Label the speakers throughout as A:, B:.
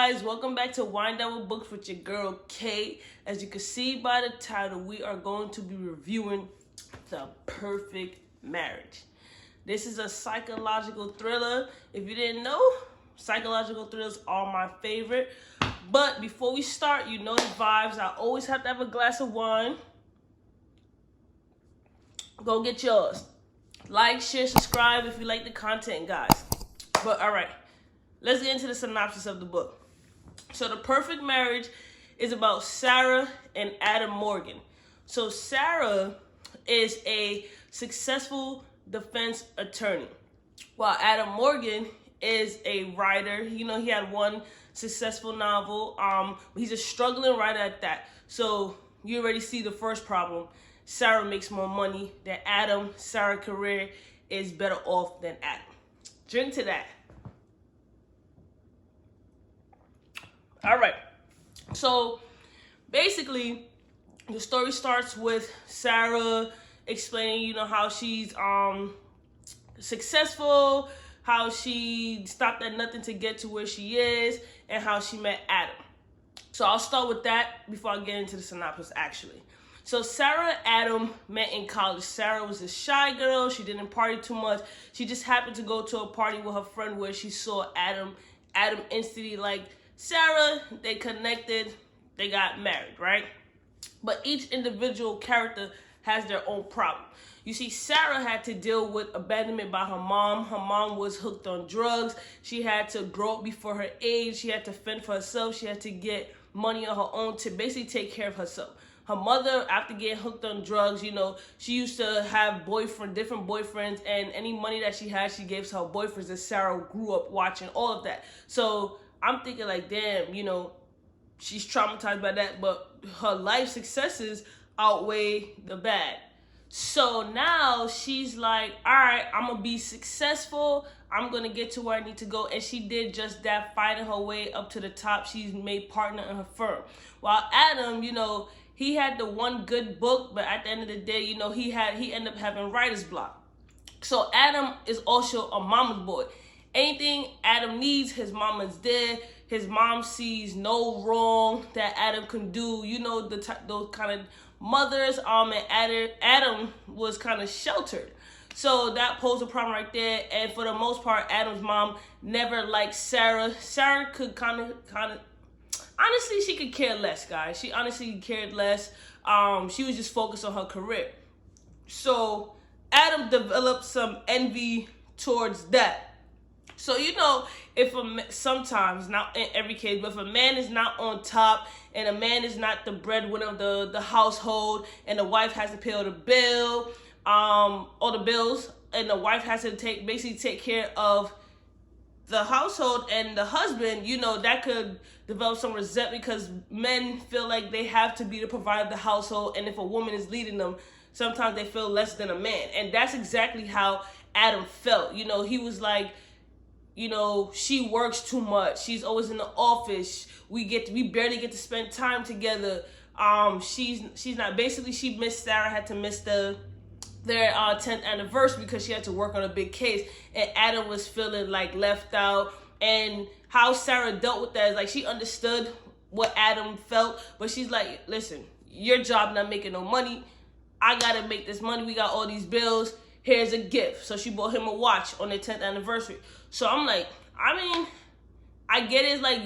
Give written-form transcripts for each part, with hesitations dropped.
A: guys, welcome back to Wind Down with Books with your girl Kate. As you can see by the title, we are going to be reviewing The Perfect Marriage. This is a psychological thriller. If you didn't know, psychological thrillers are my favorite. But before we start, you know the vibes. I always have to have a glass of wine. Go get yours. Like, share, subscribe if you like the content, guys. But all right. Let's get into the synopsis of the book. So The Perfect Marriage is about Sarah and Adam Morgan. So Sarah is a successful defense attorney, while Adam Morgan is a writer. You know, he had one successful novel. He's a struggling writer at that. So you already see the first problem. Sarah makes more money than Adam. Sarah's career is better off than Adam. Drink to that. All right, so basically the story starts with Sarah explaining, you know, how she's successful, how she stopped at nothing to get to where she is, and how she met Adam. So I'll start with that before I get into the synopsis, actually. So Sarah and Adam met in college. Sarah was a shy girl. She didn't party too much. She just happened to go to a party with her friend where she saw Adam. Adam instantly liked Sarah. They connected. They got married, right? But each individual character has their own problem. You see, Sarah had to deal with abandonment by her mom. Her mom was hooked on drugs. She had to grow up before her age. She had to fend for herself. She had to get money on her own to basically take care of herself. Her mother, after getting hooked on drugs, you know, she used to have different boyfriends, and any money that she had, she gave to her boyfriends, and Sarah grew up watching all of that. So I'm thinking like, damn, you know, she's traumatized by that, but her life successes outweigh the bad. So now she's like, all right, I'm going to be successful. I'm going to get to where I need to go. And she did just that, fighting her way up to the top. She's made partner in her firm. While Adam, you know, he had the one good book, but at the end of the day, you know, he ended up having writer's block. So Adam is also a mama's boy. Anything Adam needs, his mama's there. His mom sees no wrong that Adam can do. You know, those kind of mothers. And Adam was kind of sheltered. So that posed a problem right there. And for the most part, Adam's mom never liked Sarah. Sarah could kind of, honestly, she could care less, guys. She honestly cared less. She was just focused on her career. So Adam developed some envy towards that. So, you know, sometimes, not in every case, but if a man is not on top and a man is not the breadwinner of the household, and the wife has to pay all the bills, and the wife has to basically take care of the household and the husband, you know, that could develop some resentment because men feel like they have to be the provider of the household, and if a woman is leading them, sometimes they feel less than a man. And that's exactly how Adam felt. You know, he was like, you know, she works too much. She's always in the office. We barely get to spend time together. She's not, basically she missed, Sarah had to miss their 10th anniversary because she had to work on a big case, and Adam was feeling like left out. And how Sarah dealt with that is like, she understood what Adam felt, but she's like, listen, your job not making no money. I gotta make this money. We got all these bills. Here's a gift. So she bought him a watch on their 10th anniversary. So I'm like, I mean, I get it. Like,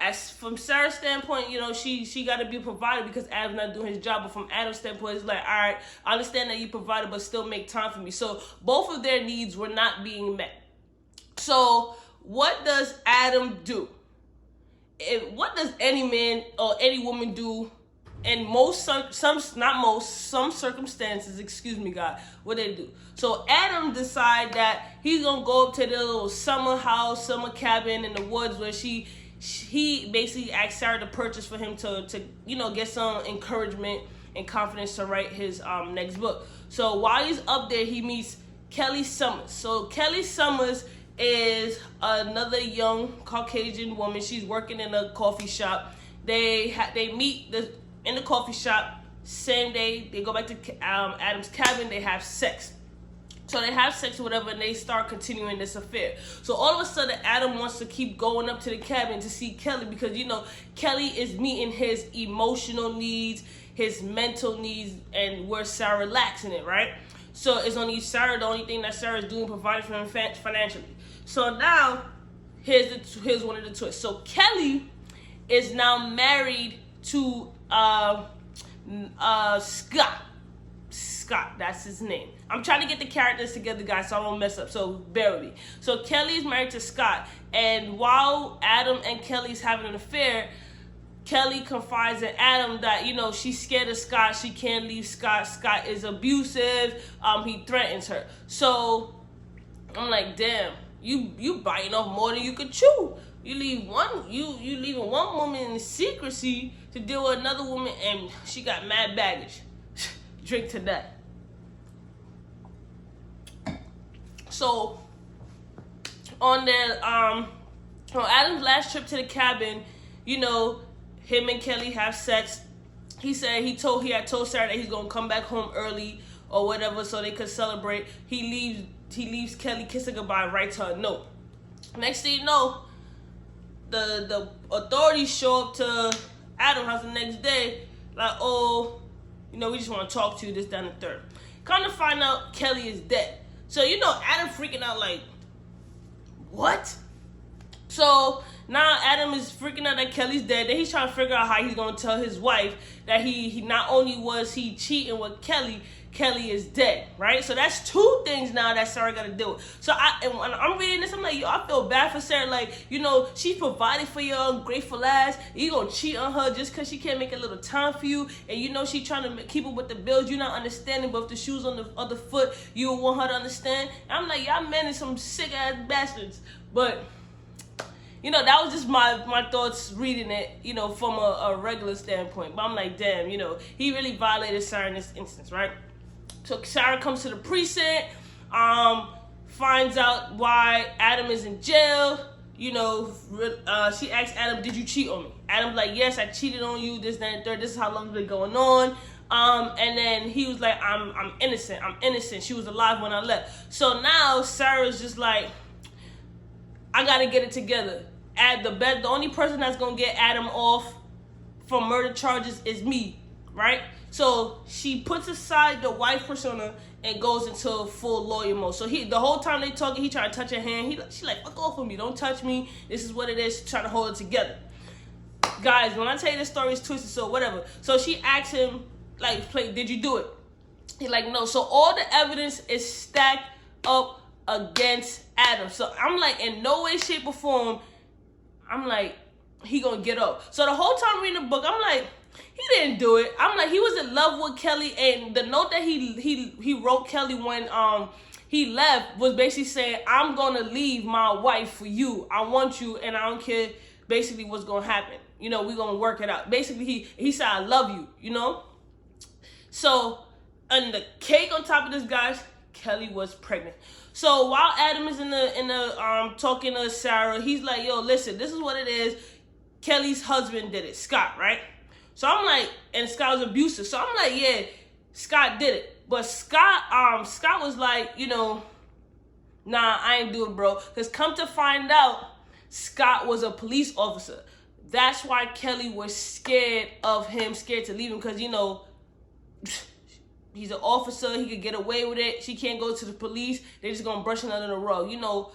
A: as from Sarah's standpoint, you know, she got to be provided because Adam's not doing his job. But from Adam's standpoint, it's like, all right, I understand that you provided, but still make time for me. So both of their needs were not being met. So what does Adam do? What does any man or any woman do? And some circumstances, excuse me, God, what they do. So Adam decide that he's gonna go up to the little summer cabin in the woods where he basically asked Sarah to purchase for him to you know, get some encouragement and confidence to write his next book. So while he's up there, he meets Kelly Summers. So Kelly Summers is another young Caucasian woman. She's working in a coffee shop. They meet in the coffee shop. Same day, they go back to Adam's cabin. They have sex. So they have sex or whatever, and they start continuing this affair. So all of a sudden, Adam wants to keep going up to the cabin to see Kelly because, you know, Kelly is meeting his emotional needs, his mental needs, and where Sarah lacks in it, right? So it's only Sarah, the only thing that Sarah is doing, providing for him financially. So now, here's one of the twists. So Kelly is now married to Scott. Scott, that's his name. I'm trying to get the characters together, guys, so I don't mess up, so bear with me. So Kelly's married to Scott, and while Adam and Kelly's having an affair, Kelly confides in Adam that, you know, she's scared of Scott, she can't leave Scott, Scott is abusive, he threatens her. So I'm like, damn, you biting off more than you could chew. You leaving one woman in secrecy to deal with another woman, and she got mad baggage. Drink to that. So on Adam's last trip to the cabin, you know, him and Kelly have sex. He said he had told Sarah that he's gonna come back home early or whatever so they could celebrate. He leaves Kelly kissing goodbye, writes her a note. Next thing you know, the authorities show up to Adam's house the next day, like, oh, you know, we just want to talk to you, this, that, and the third. Come to find out, Kelly is dead. So, you know, Adam freaking out like, what? So now Adam is freaking out that Kelly's dead. Then he's trying to figure out how he's going to tell his wife that he not only was he cheating with Kelly, Kelly is dead, right? So that's two things now that Sarah got to deal with. So when I'm reading this, I'm like, yo, I feel bad for Sarah. Like, you know, she provided for your ungrateful ass. You gonna cheat on her just because she can't make a little time for you. And you know she trying to keep up with the bills. You're not understanding, but if the shoe's on the other foot, you want her to understand. And I'm like, y'all men is some sick ass bastards. But, you know, that was just my thoughts reading it, you know, from a regular standpoint. But I'm like, damn, you know, he really violated Sarah in this instance, right? So Sarah comes to the precinct, finds out why Adam is in jail. You know, she asks Adam, did you cheat on me? Adam's like, yes, I cheated on you, this, that, and third. This is how long it's been going on. And then he was like, I'm innocent. I'm innocent. She was alive when I left. So now Sarah's just like, I got to get it together. The only person that's going to get Adam off from murder charges is me, right? So she puts aside the wife persona and goes into full lawyer mode. So the whole time they talking, he trying to touch her hand. She like, fuck off of me, don't touch me. This is what it is. She's trying to hold it together. Guys, when I tell you this story is twisted, so whatever. So she asks him, like, did you do it? He's like, no. So all the evidence is stacked up against Adam. So I'm like, in no way, shape, or form, I'm like, he gonna get up. So the whole time reading the book, I'm like, he didn't do it. I'm like, he was in love with Kelly, and the note that he wrote Kelly when he left was basically saying, I'm gonna leave my wife for you. I want you, and I don't care basically what's gonna happen. You know, we're gonna work it out. Basically, he said, I love you, you know? So, and the cake on top of this, guys, Kelly was pregnant. So while Adam is in the talking to Sarah, he's like, yo, listen, this is what it is. Kelly's husband did it, Scott, right? So I'm like, and Scott was abusive. So I'm like, yeah, Scott did it. But Scott was like, you know, nah, I ain't do it, bro. Because come to find out, Scott was a police officer. That's why Kelly was scared of him, scared to leave him. Because, you know, he's an officer. He could get away with it. She can't go to the police. They're just going to brush it under the rug. You know,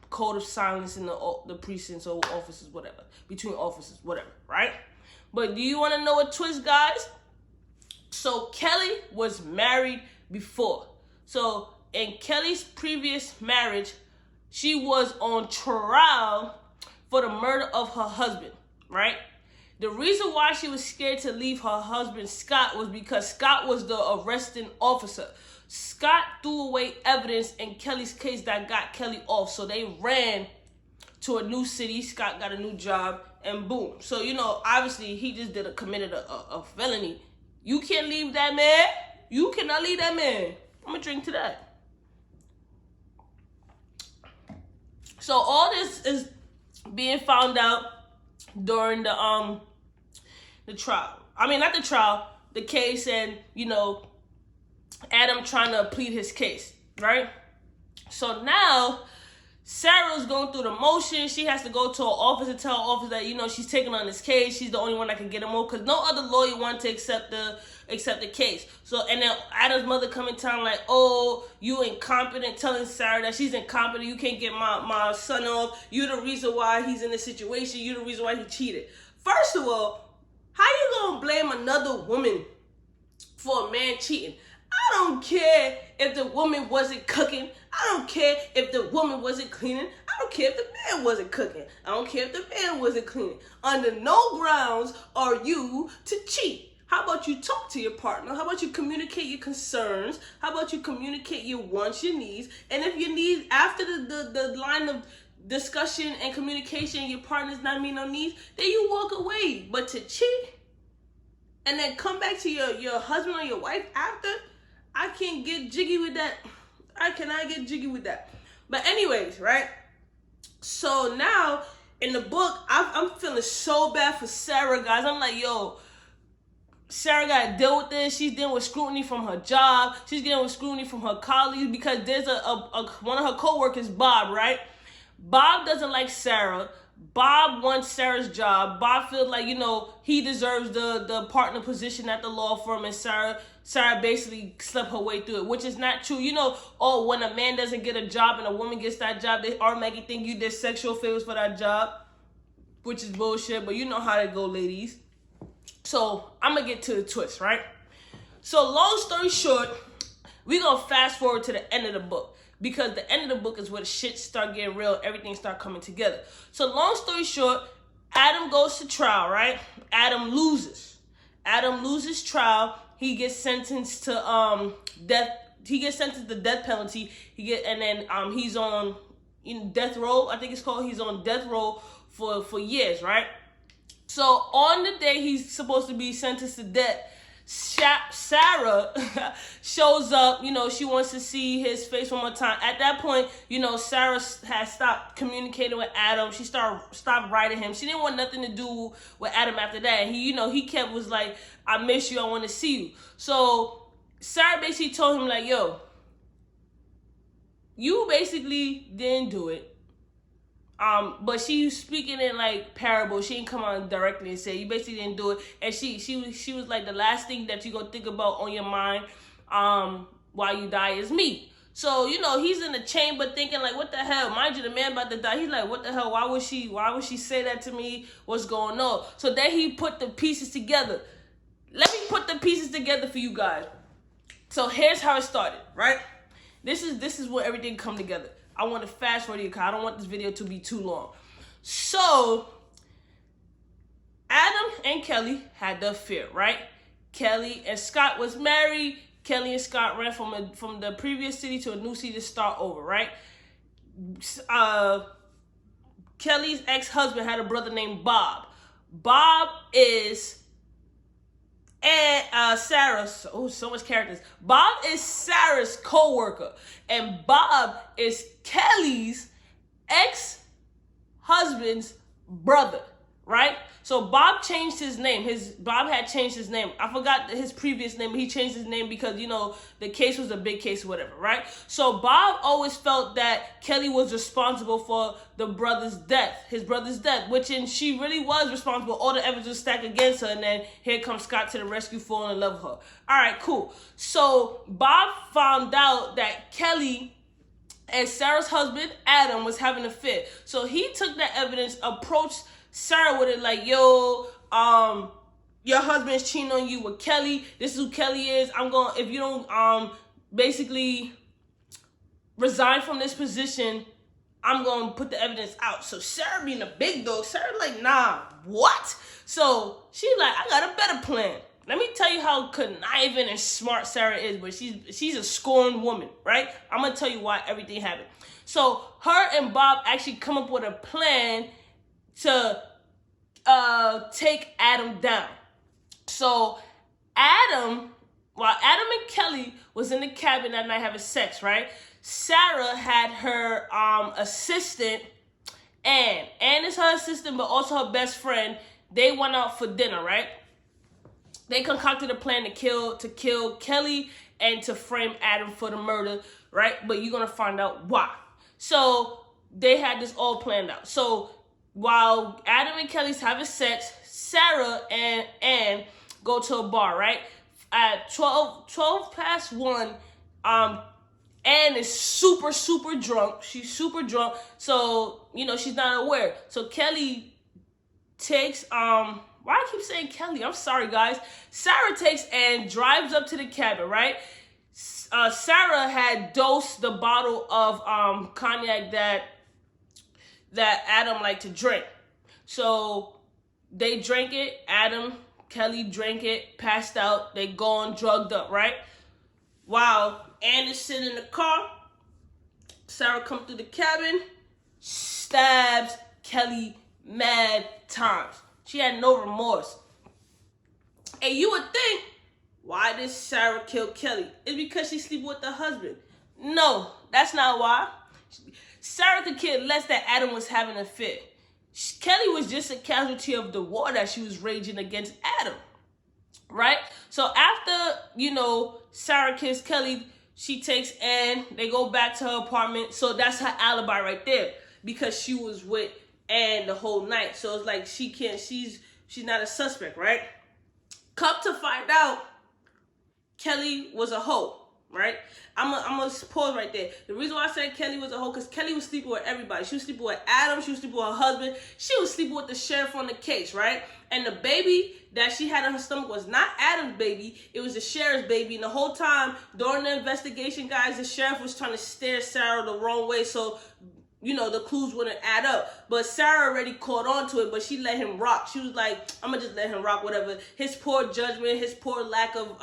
A: code of silence in the precincts or offices, whatever. Between offices, whatever, right? But do you want to know a twist, guys? So Kelly was married before. So in Kelly's previous marriage, she was on trial for the murder of her husband, right? The reason why she was scared to leave her husband, Scott, was because Scott was the arresting officer. Scott threw away evidence in Kelly's case that got Kelly off. So they ran to a new city. Scott got a new job, and boom. So, you know, obviously he just committed a felony. You can't leave that man. You cannot leave that man. I'm gonna drink to that. So all this is being found out during the trial. I mean, not the trial, the case, and, you know, Adam trying to plead his case. right? So now Sarah's going through the motions. She has to go to her office and tell her office that, you know, she's taking on this case. She's the only one that can get him over because no other lawyer wanted to accept the case. So, and then Adam's mother come in town like, oh, you incompetent, telling Sarah that she's incompetent. You can't get my son off. You're the reason why he's in this situation. You're the reason why he cheated. First of all, how you gonna blame another woman for a man cheating? I don't care if the woman wasn't cooking. I don't care if the woman wasn't cleaning. I don't care if the man wasn't cooking. I don't care if the man wasn't cleaning. Under no grounds are you to cheat. How about you talk to your partner? How about you communicate your concerns? How about you communicate your wants, your needs? And if your needs, after the line of discussion and communication, your partner's not meeting no needs, then you walk away. But to cheat and then come back to your husband or your wife after, I can't get jiggy with that. I cannot get jiggy with that. But anyways, right? So now in the book, I'm feeling so bad for Sarah, guys. I'm like, yo, Sarah got to deal with this. She's dealing with scrutiny from her job. She's dealing with scrutiny from her colleagues because there's one of her coworkers, Bob, right? Bob doesn't like Sarah. Bob wants Sarah's job. Bob feels like, you know, he deserves the partner position at the law firm, and Sarah basically slept her way through it, which is not true. You know, oh, when a man doesn't get a job and a woman gets that job, they automatically think you did sexual favors for that job, which is bullshit, but you know how that go, ladies. So I'm going to get to the twist, right? So long story short, we're going to fast forward to the end of the book. Because the end of the book is where the shit start getting real, everything start coming together. So long story short, Adam goes to trial, right? Adam loses. Adam loses trial. He gets sentenced to death. He gets sentenced to death penalty. He's on death row. I think it's called. He's on death row for years, right? So on the day he's supposed to be sentenced to death, Sarah shows up. You know, she wants to see his face one more time. At that point, you know, Sarah has stopped communicating with Adam. She stopped writing him. She didn't want nothing to do with Adam after that. And he was like, I miss you. I want to see you. So Sarah basically told him like, yo, you basically didn't do it. But she was speaking in like parable. She didn't come on directly and say you basically didn't do it. And she was like, the last thing that you gonna think about on your mind while you die is me. So, you know, he's in the chamber thinking like, what the hell? Mind you, the man about to die. He's like, what the hell? Why would she say that to me? What's going on? So then he put the pieces together. Let me put the pieces together for you guys. So here's how it started, right? This is where everything come together. I want to fast forward because I don't want this video to be too long. So, Adam and Kelly had the affair, right? Kelly and Scott was married. Kelly and Scott ran from the previous city to a new city to start over, right? Kelly's ex-husband had a brother named Bob. Bob is Sarah's, so much characters. Bob is Sarah's co-worker, and Bob is Kelly's ex-husband's brother, right? So Bob changed his name. Bob had changed his name. I forgot his previous name, but he changed his name because, you know, the case was a big case or whatever, right? So Bob always felt that Kelly was responsible for his brother's death, which she really was responsible. All the evidence was stacked against her, and then here comes Scott to the rescue, falling in love with her. All right, cool. So Bob found out that Kelly and Sarah's husband, Adam, was having an affair. So he took that evidence, approached Sarah with it like, yo, your husband's cheating on you with Kelly. This is who Kelly is. If you don't basically resign from this position, I'm going to put the evidence out. So Sarah being a big dog, Sarah like, nah, what? So she like, I got a better plan. Let me tell you how conniving and smart Sarah is, but she's a scorned woman, right? I'm going to tell you why everything happened. So her and Bob actually come up with a plan to take Adam down. So while Adam and Kelly was in the cabin that night having sex, right? Sarah had her assistant, Ann. Ann is her assistant, but also her best friend. They went out for dinner, right? They concocted a plan to kill Kelly and to frame Adam for the murder, right? But you're going to find out why. So they had this all planned out. So while Adam and Kelly's having sex, Sarah and Ann go to a bar, right? At 12 past 1, Ann is super, super drunk. She's super drunk. So, she's not aware. So Kelly takes, why I keep saying Kelly? I'm sorry, guys. Sarah takes and drives up to the cabin, right? Sarah had dosed the bottle of cognac that Adam liked to drink. So they drank it. Kelly drank it, passed out. They gone drugged up, right? While Ann is sitting in the car, Sarah comes through the cabin, stabs Kelly mad times. She had no remorse. And you would think, why did Sarah kill Kelly? It's because she's sleeping with her husband. No, that's not why. Sarah could care less that Adam was having an affair. Kelly was just a casualty of the war that she was raging against Adam, right? So after, Sarah kissed Kelly, she takes Ann, they go back to her apartment. So that's her alibi right there, because she was with Ann the whole night. So it's like she's not a suspect, right? Come to find out, Kelly was a hoe. Right? I'm gonna pause right there. The reason why I said Kelly was a hoe, because Kelly was sleeping with everybody. She was sleeping with Adam. She was sleeping with her husband. She was sleeping with the sheriff on the case, right? And the baby that she had in her stomach was not Adam's baby. It was the sheriff's baby. And the whole time during the investigation, guys, the sheriff was trying to steer Sarah the wrong way so the clues wouldn't add up. But Sarah already caught on to it, but she let him rock. She was like, I'm going to just let him rock, whatever. His poor judgment, his poor lack of,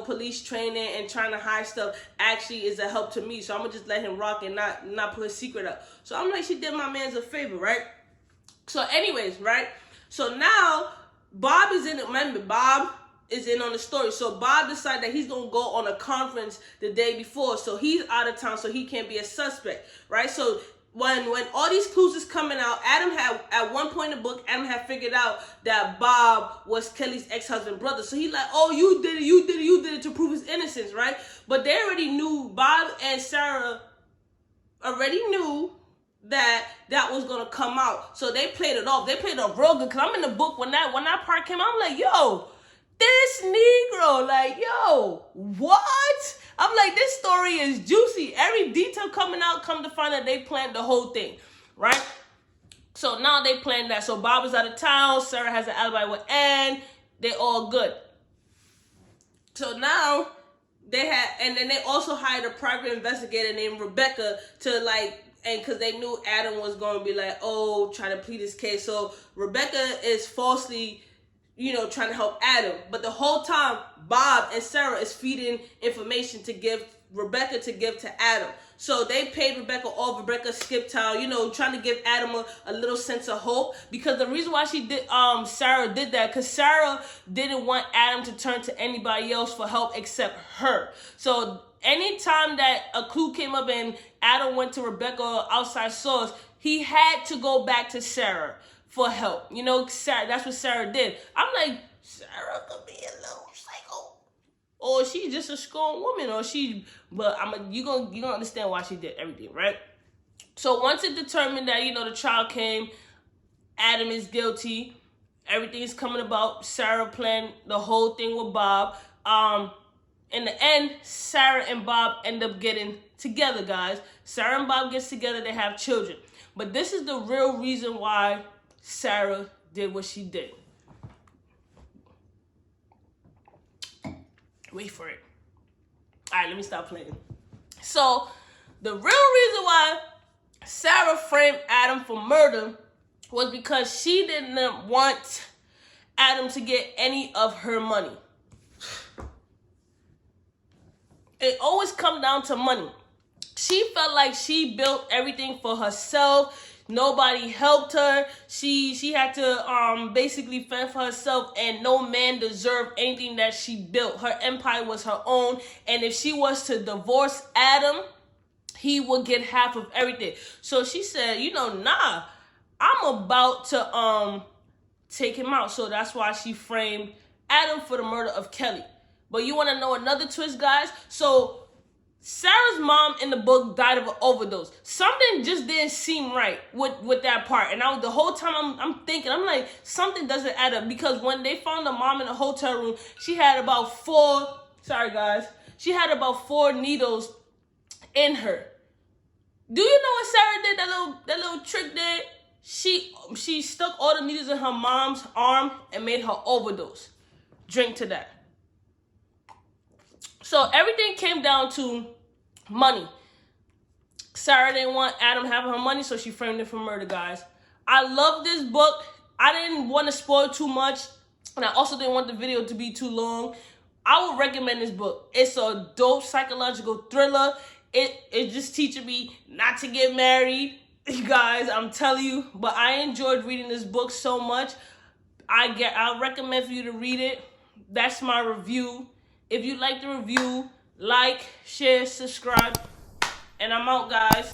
A: police training and trying to hide stuff actually is a help to me. So I'm going to just let him rock and not put his secret up. So I'm like, she did my man's a favor, right? So anyways, right? So now, Bob is in it. Remember, Bob is in on the story. So Bob decided that he's going to go on a conference the day before. So he's out of town, so he can't be a suspect, right? So when all these clues is coming out, Adam had, at one point in the book, Adam had figured out that Bob was Kelly's ex-husband brother. So he's like, oh, you did it to prove his innocence, right? But they already knew, Bob and Sarah already knew that was gonna come out. So they played it off. They played it off real good. Cause I'm in the book when that part came out, I'm like, yo, this Negro, like, yo, what? I'm like, this story is juicy. Every detail coming out, come to find out they planned the whole thing, right? So now they planned that. So Bob is out of town. Sarah has an alibi with Ann. They all good. So now and then they also hired a private investigator named Rebecca to and because they knew Adam was going to be like, oh, trying to plead his case. So Rebecca is falsely trying to help Adam. But the whole time, Bob and Sarah is feeding information to give Rebecca to give to Adam. So they paid Rebecca off. Rebecca skipped town, trying to give Adam a little sense of hope. Because the reason why Sarah did that, because Sarah didn't want Adam to turn to anybody else for help except her. So anytime that a clue came up and Adam went to Rebecca or outside source, he had to go back to Sarah for help. Sarah, that's what Sarah did. I'm like, Sarah could be a little psycho, or she's just a strong woman, but you gonna understand why she did everything, right? So once it determined that the trial came, Adam is guilty, everything is coming about. Sarah planned the whole thing with Bob. In the end, Sarah and Bob end up getting together, guys. Sarah and Bob gets together. They have children. But this is the real reason why Sarah did what she did. Wait for it. All right, let me stop playing. So, the real reason why Sarah framed Adam for murder was because she didn't want Adam to get any of her money. It always comes down to money. She felt like she built everything for herself. Nobody helped her. She had to basically fend for herself, and no man deserved anything that she built. Her empire was her own, and if she was to divorce Adam, he would get half of everything. So she said, nah, I'm about to take him out. So that's why she framed Adam for the murder of Kelly. But you want to know another twist, guys? So Sarah's mom in the book died of an overdose. Something just didn't seem right with that part. And the whole time I'm thinking, I'm like, something doesn't add up. Because when they found the mom in the hotel room, she had about she had about 4 needles in her. Do you know what Sarah did? That little trick there? She stuck all the needles in her mom's arm and made her overdose. Drink to that. So everything came down to money. Sarah didn't want Adam having her money, so she framed him for murder, guys. I love this book. I didn't want to spoil too much, and I also didn't want the video to be too long. I would recommend this book. It's a dope psychological thriller. It just teaching me not to get married, you guys. I'm telling you. But I enjoyed reading this book so much. I recommend for you to read it. That's my review. If you like the review, like, share, subscribe, and I'm out, guys.